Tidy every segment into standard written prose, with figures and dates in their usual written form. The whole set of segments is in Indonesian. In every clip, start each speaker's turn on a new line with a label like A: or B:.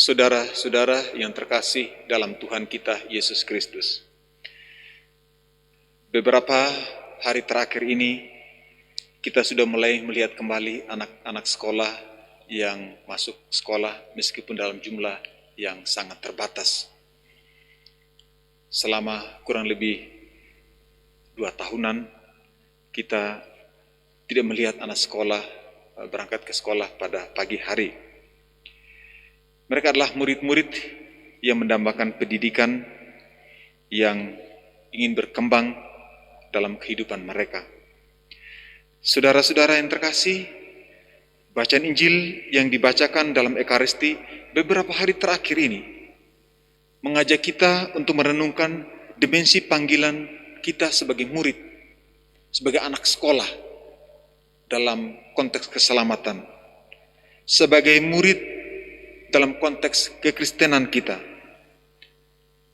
A: Saudara-saudara yang terkasih dalam Tuhan kita Yesus Kristus. Beberapa hari terakhir ini kita sudah mulai melihat kembali anak-anak sekolah yang masuk sekolah meskipun dalam jumlah yang sangat terbatas. Selama kurang lebih 2 tahunan kita tidak melihat anak sekolah berangkat ke sekolah pada pagi hari. Mereka adalah murid-murid yang mendambakan pendidikan yang ingin berkembang dalam kehidupan mereka. Saudara-saudara yang terkasih, bacaan Injil yang dibacakan dalam Ekaristi beberapa hari terakhir ini mengajak kita untuk merenungkan dimensi panggilan kita sebagai murid, sebagai anak sekolah dalam konteks keselamatan, sebagai murid dalam konteks kekristenan kita.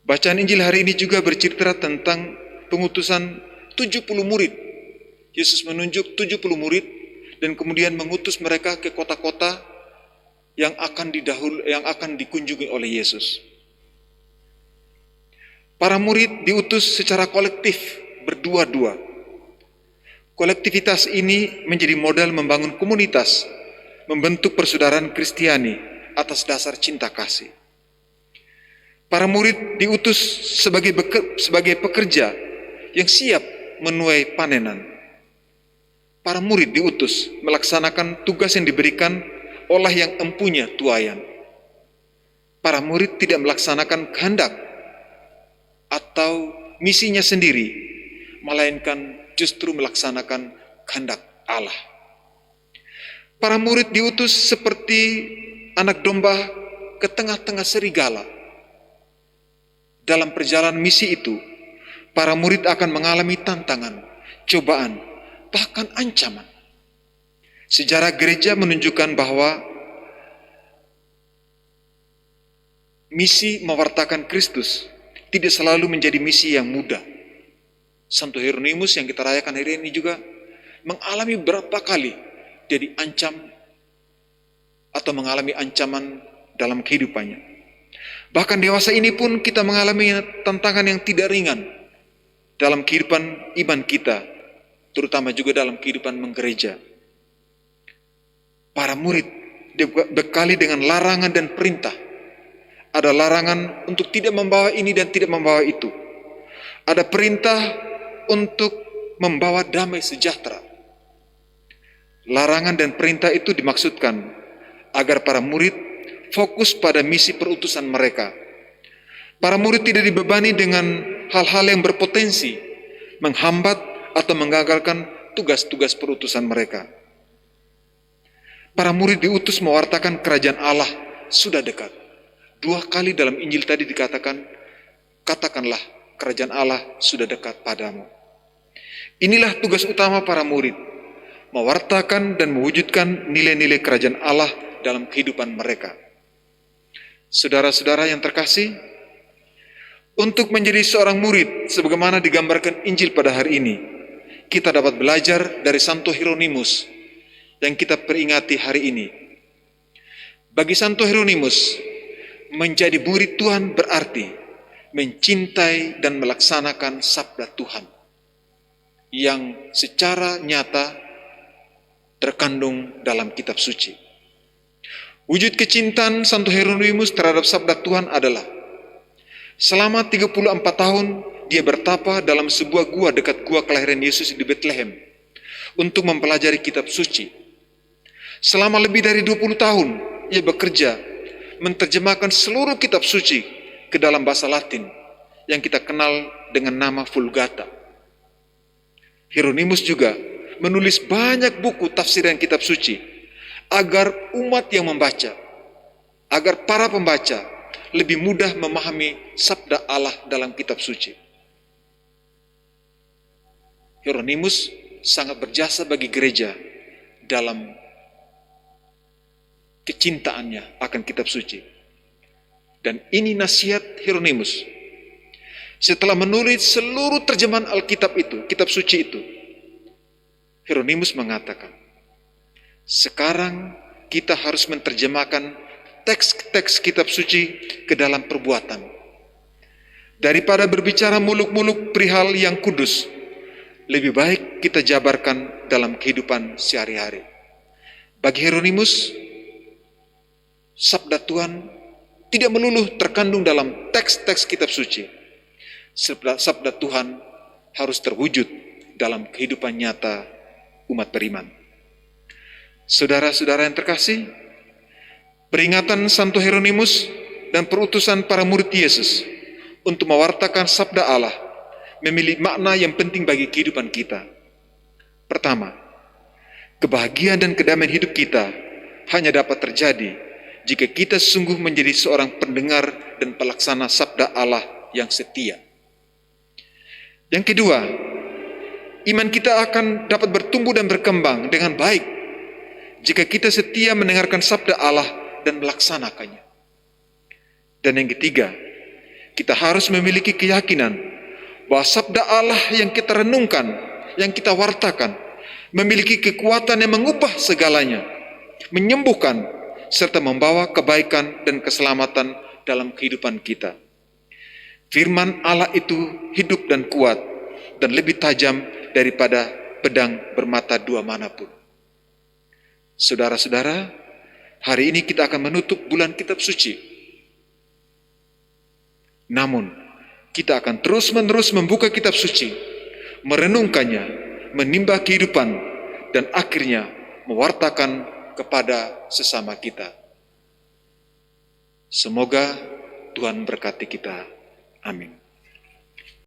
A: Bacaan Injil hari ini juga bercerita tentang pengutusan 70 murid. Yesus menunjuk 70 murid dan kemudian mengutus mereka ke kota-kota yang akan dikunjungi oleh Yesus. Para murid diutus secara kolektif, berdua-dua. Kolektivitas ini menjadi modal membangun komunitas, membentuk persaudaraan Kristiani atas dasar cinta kasih. Para murid diutus sebagai pekerja yang siap menuai panenan. Para murid diutus melaksanakan tugas yang diberikan oleh yang empunya tuayan. Para murid tidak melaksanakan kehendak atau misinya sendiri, melainkan justru melaksanakan kehendak Allah. Para murid diutus seperti anak domba ke tengah-tengah serigala. Dalam perjalanan misi itu, para murid akan mengalami tantangan, cobaan, bahkan ancaman. Sejarah gereja menunjukkan bahwa misi mewartakan Kristus tidak selalu menjadi misi yang mudah. Santo Hieronymus yang kita rayakan hari ini juga mengalami berapa kali dia diancam atau mengalami ancaman dalam kehidupannya. Bahkan dewasa ini pun kita mengalami tantangan yang tidak ringan dalam kehidupan iman kita, terutama juga dalam kehidupan menggereja. Para murid dibekali dengan larangan dan perintah. Ada larangan untuk tidak membawa ini dan tidak membawa itu. Ada perintah untuk membawa damai sejahtera. Larangan dan perintah itu dimaksudkan agar para murid fokus pada misi perutusan mereka. Para murid tidak dibebani dengan hal-hal yang berpotensi menghambat atau menggagalkan tugas-tugas perutusan mereka. Para murid diutus mewartakan kerajaan Allah sudah dekat. 2 kali dalam Injil tadi dikatakan, katakanlah kerajaan Allah sudah dekat padamu. Inilah tugas utama para murid, mewartakan dan mewujudkan nilai-nilai kerajaan Allah dalam kehidupan mereka. Saudara-saudara yang terkasih, untuk menjadi seorang murid sebagaimana digambarkan Injil pada hari ini, kita dapat belajar dari Santo Hieronymus yang kita peringati hari ini. Bagi Santo Hieronymus, menjadi murid Tuhan berarti mencintai dan melaksanakan sabda Tuhan yang secara nyata terkandung dalam kitab suci. Wujud kecintaan Santo Hieronymus terhadap sabda Tuhan adalah selama 34 tahun dia bertapa dalam sebuah gua dekat gua kelahiran Yesus di Bethlehem untuk mempelajari kitab suci. Selama lebih dari 20 tahun ia bekerja menerjemahkan seluruh kitab suci ke dalam bahasa Latin yang kita kenal dengan nama Vulgata. Hieronymus juga menulis banyak buku tafsiran kitab suci agar umat yang membaca, agar para pembaca lebih mudah memahami sabda Allah dalam kitab suci. Hieronymus sangat berjasa bagi gereja dalam kecintaannya akan kitab suci. Dan ini nasihat Hieronymus. Setelah menulis seluruh terjemahan Alkitab itu, kitab suci itu, Hieronymus mengatakan, sekarang kita harus menerjemahkan teks-teks kitab suci ke dalam perbuatan. Daripada berbicara muluk-muluk perihal yang kudus, lebih baik kita jabarkan dalam kehidupan sehari-hari. Bagi Hieronymus, sabda Tuhan tidak melulu terkandung dalam teks-teks kitab suci. Sabda Tuhan harus terwujud dalam kehidupan nyata umat beriman. Saudara-saudara yang terkasih, peringatan Santo Hieronymus dan perutusan para murid Yesus untuk mewartakan sabda Allah memiliki makna yang penting bagi kehidupan kita. Pertama, kebahagiaan dan kedamaian hidup kita hanya dapat terjadi jika kita sungguh menjadi seorang pendengar dan pelaksana sabda Allah yang setia. Yang kedua, iman kita akan dapat bertumbuh dan berkembang dengan baik jika kita setia mendengarkan sabda Allah dan melaksanakannya. Dan yang ketiga, kita harus memiliki keyakinan bahwa sabda Allah yang kita renungkan, yang kita wartakan, memiliki kekuatan yang mengubah segalanya, menyembuhkan, serta membawa kebaikan dan keselamatan dalam kehidupan kita. Firman Allah itu hidup dan kuat, dan lebih tajam daripada pedang bermata dua manapun. Saudara-saudara, hari ini kita akan menutup bulan kitab suci. Namun, kita akan terus-menerus membuka kitab suci, merenungkannya, menimba kehidupan, dan akhirnya mewartakan kepada sesama kita. Semoga Tuhan berkati kita. Amin.